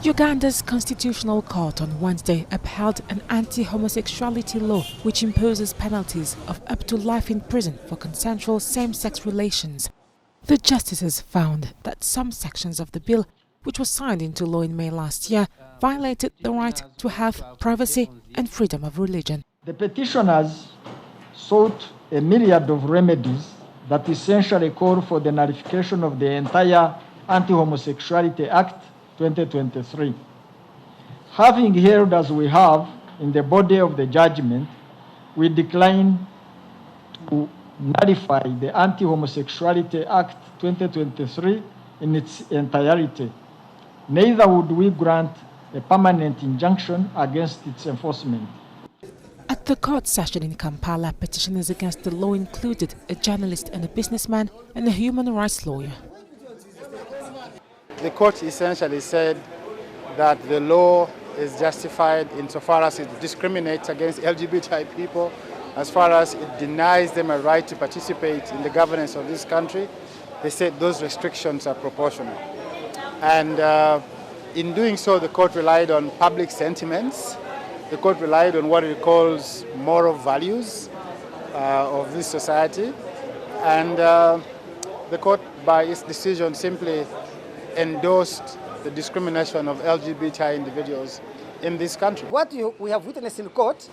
Uganda's constitutional court on Wednesday upheld an anti-homosexuality law which imposes penalties of up to life in prison for consensual same-sex relations. The justices found that some sections of the bill, which was signed into law in May last year, violated the right to health, privacy and freedom of religion. The petitioners sought a myriad of remedies that essentially call for the nullification of the entire Anti-Homosexuality Act 2023. Having held as we have in the body of the judgment, we decline to nullify the Anti-Homosexuality Act 2023 in its entirety. Neither would we grant a permanent injunction against its enforcement. At the court session in Kampala, petitioners against the law included a journalist and a businessman and a human rights lawyer. The court essentially said that the law is justified insofar as it discriminates against LGBTI people, as far as it denies them a right to participate in the governance of this country. They said those restrictions are proportional. And in doing so, the court relied on public sentiments. The court relied on what it calls moral values of this society. And the court, by its decision, simply endorsed the discrimination of LGBTI individuals in this country. What we have witnessed in court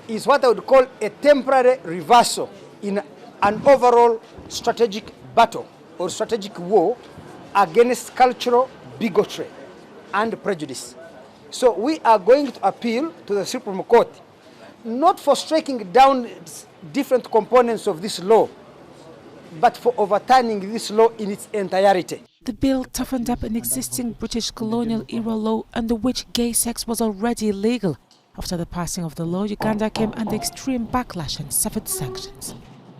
is what I would call a temporary reversal in an overall strategic battle or strategic war against cultural bigotry and prejudice. So we are going to appeal to the Supreme Court, not for striking down different components of this law, but for overturning this law in its entirety. The bill toughened up an existing British colonial-era law under which gay sex was already illegal. After the passing of the law, Uganda came under extreme backlash and suffered sanctions.